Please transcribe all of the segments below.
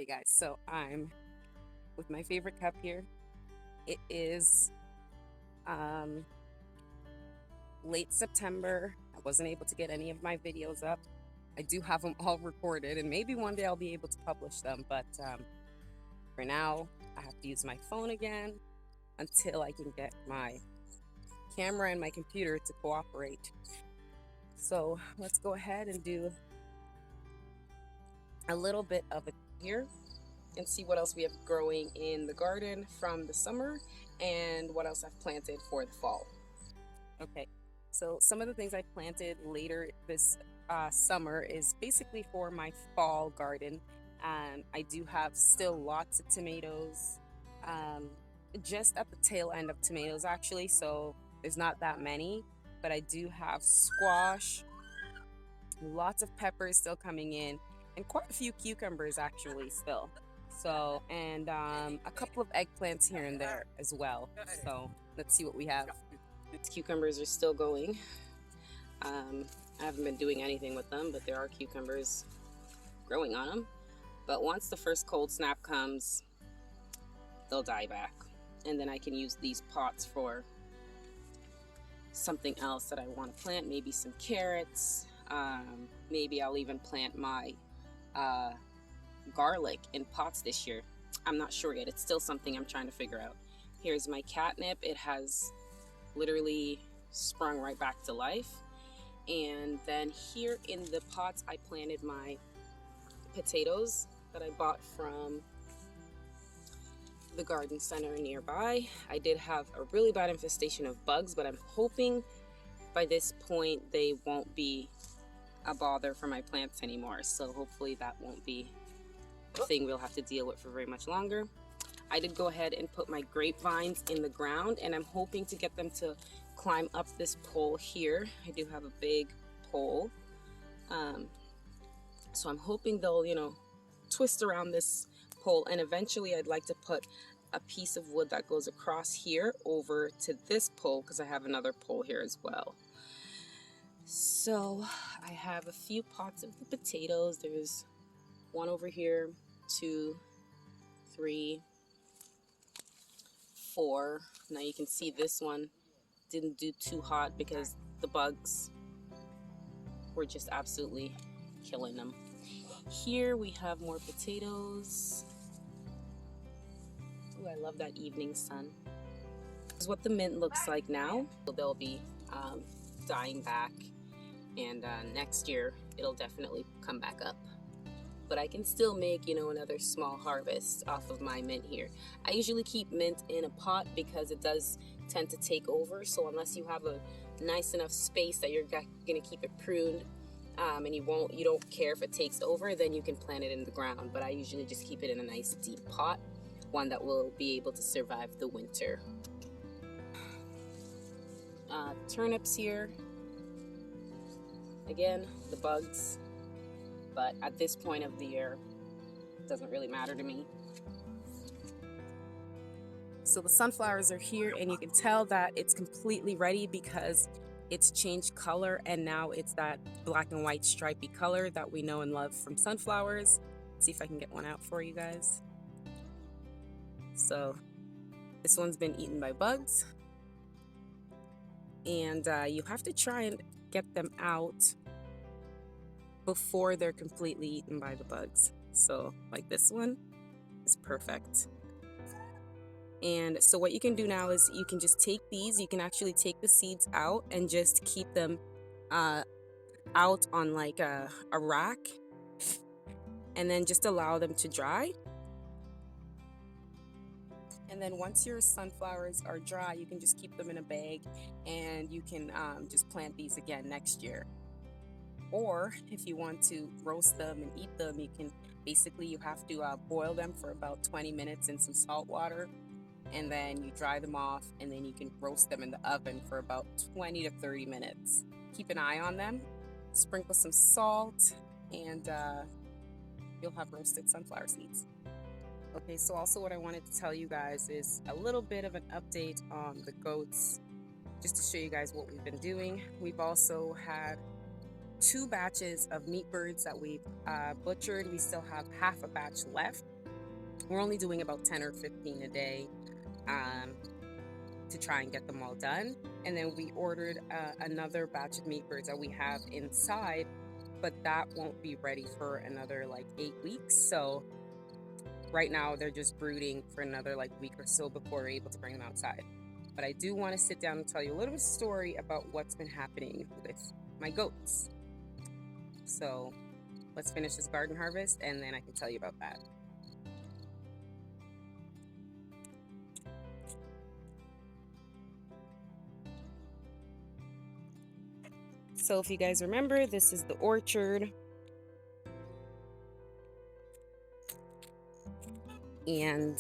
Okay, guys, so I'm with my favorite cup here. It is um, late September. I wasn't able to get any of my videos up. I do have them all recorded, and maybe one day I'll be able to publish them, but for now, I have to use my phone again until I can get my camera and my computer to cooperate. So let's go ahead and do a little bit of it here and see what else we have growing in the garden from the summer and what else I've planted for the fall. Okay, so some of the things I planted later this summer is basically for my fall garden. I do have still lots of tomatoes, um, just at the tail end of tomatoes actually, so there's not that many, but I do have squash, lots of peppers still coming in, and quite a few cucumbers actually still. So, and a couple of eggplants here and there as well. So let's see what we have. These cucumbers are still going. I haven't been doing anything with them, but there are cucumbers growing on them. But once the first cold snap comes, they'll die back. And then I can use these pots for something else that I want to plant, maybe some carrots. Maybe I'll even plant my garlic in pots this year. I'm not sure yet. It's still something I'm trying to figure out. Here's my catnip. It has literally sprung right back to life. And then here in the pots, I planted my potatoes that I bought from the garden center nearby. I did have a really bad infestation of bugs, but I'm hoping by this point they won't be a bother for my plants anymore. So hopefully that won't be a thing we'll have to deal with for very much longer. I did go ahead and put my grapevines in the ground, and I'm hoping to get them to climb up this pole here. I do have a big pole. So I'm hoping they'll, twist around this pole, and eventually I'd like to put a piece of wood that goes across here over to this pole because I have another pole here as well. So I have a few pots of the potatoes. There's one over here, 2, 3, 4. Now you can see this one didn't do too hot because the bugs were just absolutely killing them. Here we have more potatoes. Ooh, I love that evening sun. This is what the mint looks like now. They'll be dying back, and next year it'll definitely come back up. But I can still make, another small harvest off of my mint here. I usually keep mint in a pot because it does tend to take over. So unless you have a nice enough space that you're gonna keep it pruned, and you don't care if it takes over, then you can plant it in the ground. But I usually just keep it in a nice deep pot, one that will be able to survive the winter. Turnips here. Again, the bugs. But at this point of the year, it doesn't really matter to me. So the sunflowers are here, and you can tell that it's completely ready because it's changed color, and now it's that black and white stripy color that we know and love from sunflowers. Let's see if I can get one out for you guys. So this one's been eaten by bugs, and you have to try and get them out before they're completely eaten by the bugs. So like this one is perfect. And so what you can do now is you can just take these, you can actually take the seeds out and just keep them out on like a rack, and then just allow them to dry. And then once your sunflowers are dry, you can just keep them in a bag, and you can just plant these again next year. Or if you want to roast them and eat them, you have to boil them for about 20 minutes in some salt water, and then you dry them off, and then you can roast them in the oven for about 20 to 30 minutes. Keep an eye on them, sprinkle some salt, and you'll have roasted sunflower seeds. Okay, so also what I wanted to tell you guys is a little bit of an update on the goats, just to show you guys what we've been doing. We've also had 2 batches of meat birds that we've butchered. We still have half a batch left. We're only doing about 10 or 15 a day to try and get them all done. And then we ordered another batch of meat birds that we have inside, but that won't be ready for another like 8 weeks. So right now they're just brooding for another like week or so before we're able to bring them outside. But I do want to sit down and tell you a little bit of story about what's been happening with my goats. So let's finish this garden harvest and then I can tell you about that. So if you guys remember, this is the orchard. And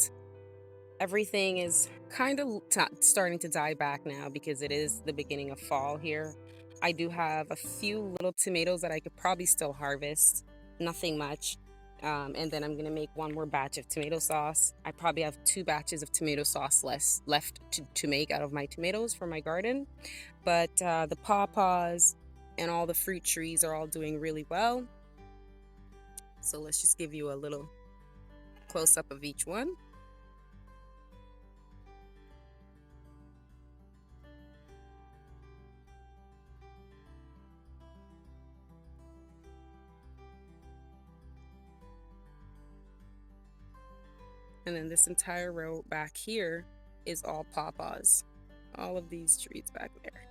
everything is kind of starting to die back now because it is the beginning of fall here. I do have a few little tomatoes that I could probably still harvest, nothing much. And then I'm going to make one more batch of tomato sauce. I probably have 2 batches of tomato sauce left to make out of my tomatoes for my garden. But the pawpaws and all the fruit trees are all doing really well. So let's just give you a little close-up of each one. And then this entire row back here is all pawpaws. All of these trees back there.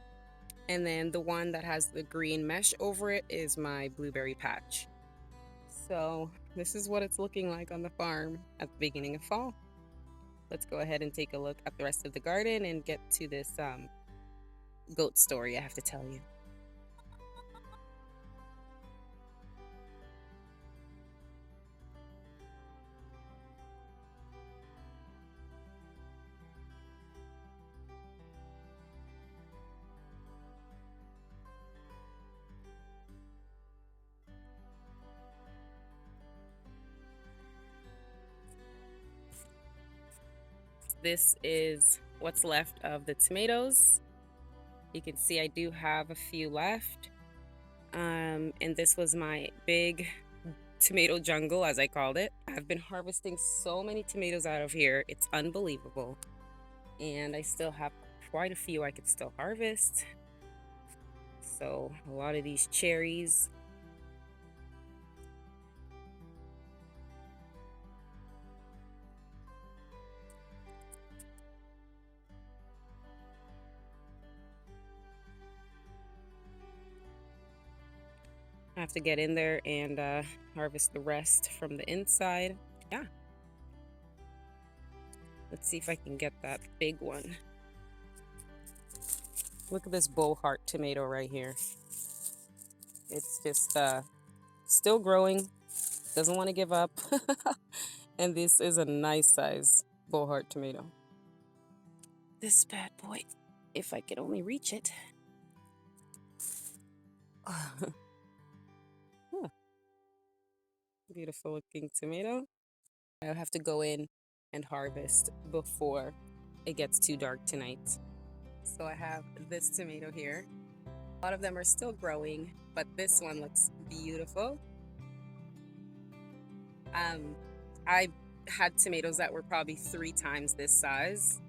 And then the one that has the green mesh over it is my blueberry patch. So this is what it's looking like on the farm at the beginning of fall. Let's go ahead and take a look at the rest of the garden and get to this goat story I have to tell you. This is what's left of the tomatoes. You can see I do have a few left. And this was my big tomato jungle, as I called it. I've been harvesting so many tomatoes out of here. It's unbelievable. And I still have quite a few I could still harvest. So a lot of these cherries. I have to get in there and harvest the rest from the inside. Yeah. Let's see if I can get that big one. Look at this bow heart tomato right here. It's just still growing, doesn't want to give up. And this is a nice size bow heart tomato. This bad boy, if I could only reach it. Beautiful looking tomato. I'll have to go in and harvest before it gets too dark tonight. So I have this tomato here. A lot of them are still growing, but this one looks beautiful. I had tomatoes that were probably 3 times this size.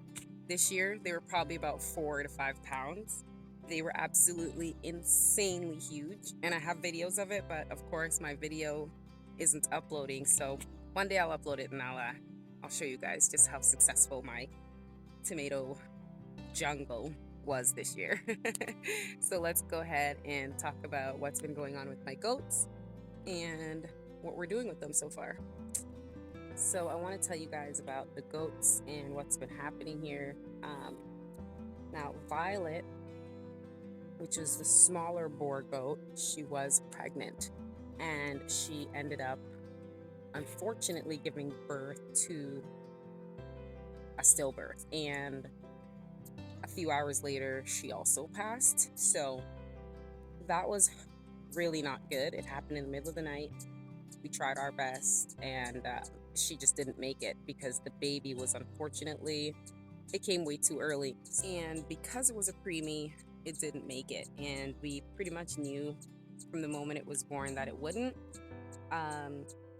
This year, they were probably about 4 to 5 pounds. They were absolutely insanely huge, and I have videos of it, but of course my video isn't uploading, so one day I'll upload it and I'll show you guys just how successful my tomato jungle was this year. So let's go ahead and talk about what's been going on with my goats and what we're doing with them so far. So I want to tell you guys about the goats and what's been happening here. Now Violet, which is the smaller boar goat, she was pregnant and she ended up unfortunately giving birth to a stillbirth, and a few hours later she also passed. So that was really not good. It happened in the middle of the night. We tried our best and she just didn't make it because the baby was unfortunately, it came way too early, and because it was a preemie, it didn't make it, and we pretty much knew from the moment it was born that it wouldn't.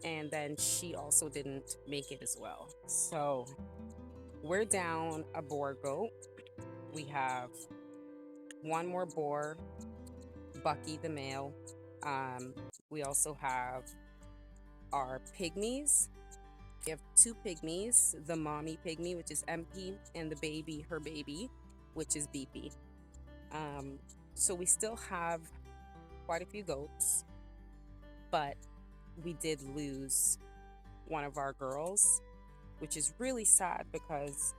and then she also didn't make it as well. So we're down a boar goat. We have one more boar, Bucky the male. We also have our pygmies. We have two pygmies, the mommy pygmy, which is MP, and the baby, her baby, which is BP. So we still have quite a few goats, but we did lose one of our girls, which is really sad because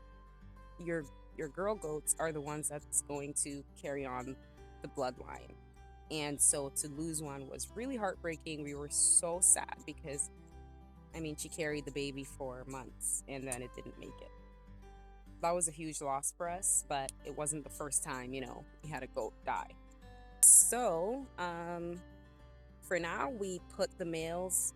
your girl goats are the ones that's going to carry on the bloodline. And so to lose one was really heartbreaking. We were so sad because, I mean, she carried the baby for months and then it didn't make it. That was a huge loss for us, but it wasn't the first time, we had a goat die. So, for now, we put the males,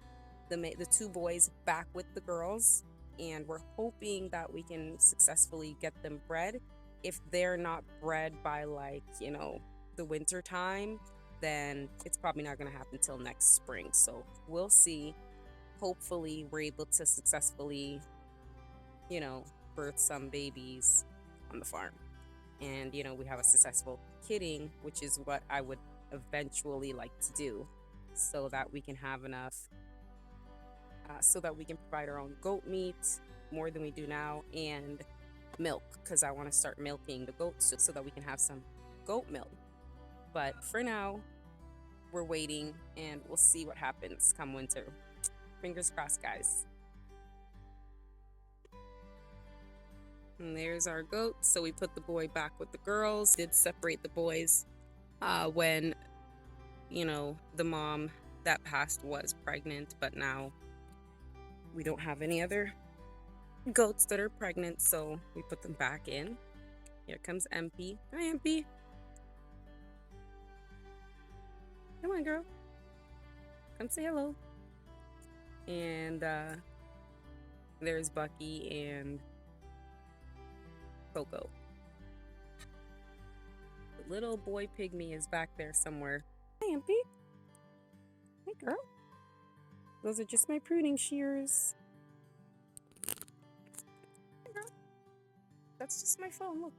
the two boys back with the girls, and we're hoping that we can successfully get them bred. If they're not bred by the winter time, then it's probably not going to happen until next spring. So we'll see. Hopefully we're able to successfully, birth some babies on the farm. And, we have a successful kidding, which is what I would eventually like to do so that we can have enough, so that we can provide our own goat meat more than we do now, and milk, because I want to start milking the goats so that we can have some goat milk. But for now, we're waiting and we'll see what happens come winter. Fingers crossed, guys. And there's our goat. So we put the boy back with the girls. Did separate the boys when, the mom that passed was pregnant, but now we don't have any other goats that are pregnant, so we put them back in. Here comes MP. Hi, MP. Come on, girl. Come say hello. And there's Bucky and Coco. The little boy pygmy is back there somewhere. Hi, MP. Hey, girl. Those are just my pruning shears. Hey, girl. That's just my phone. Look.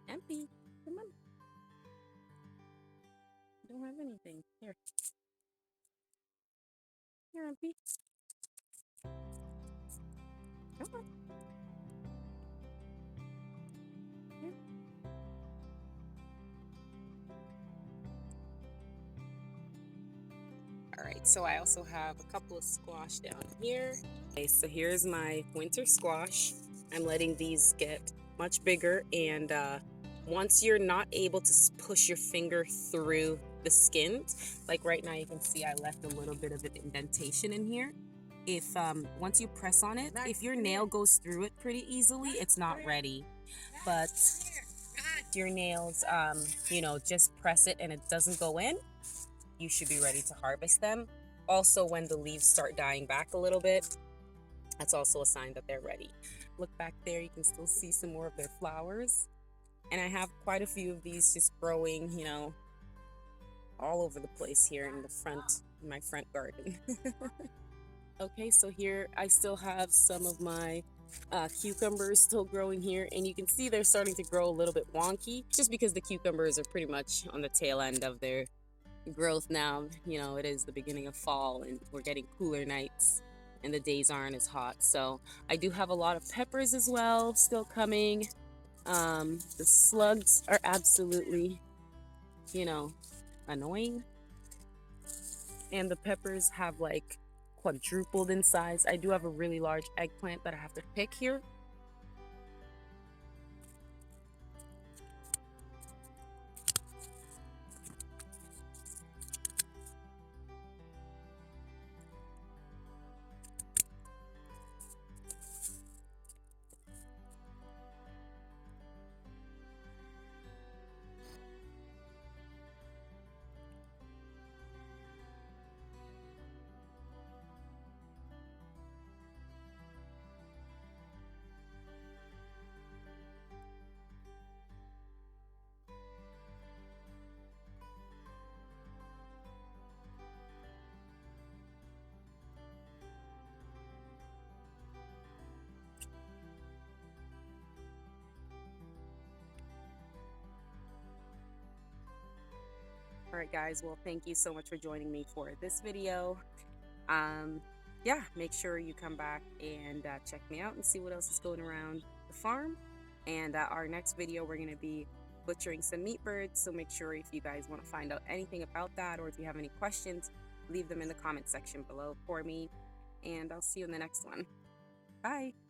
MP, come on. I don't have anything. Here. Here, MP. Come on. Here. Alright, so I also have a couple of squash down here. Okay, so here's my winter squash. I'm letting these get much bigger, and once you're not able to push your finger through the skin, like right now you can see I left a little bit of an indentation in here. If once you press on it, if your nail goes through it pretty easily, it's not ready. But if your nails, just press it and it doesn't go in, you should be ready to harvest them. Also, when the leaves start dying back a little bit, that's also a sign that they're ready. Look back there, you can still see some more of their flowers. And I have quite a few of these just growing, all over the place here in my front garden. Okay, so here I still have some of my cucumbers still growing here, and you can see they're starting to grow a little bit wonky, just because the cucumbers are pretty much on the tail end of their growth now. It is the beginning of fall and we're getting cooler nights and the days aren't as hot. So I do have a lot of peppers as well still coming. The slugs are absolutely, annoying. And the peppers have quadrupled in size. I do have a really large eggplant that I have to pick here. All right, guys. Well, thank you so much for joining me for this video. Um, yeah, make sure you come back and check me out and see what else is going around the farm. And our next video, we're going to be butchering some meat birds. So make sure if you guys want to find out anything about that, or if you have any questions, leave them in the comment section below for me. And I'll see you in the next one. Bye.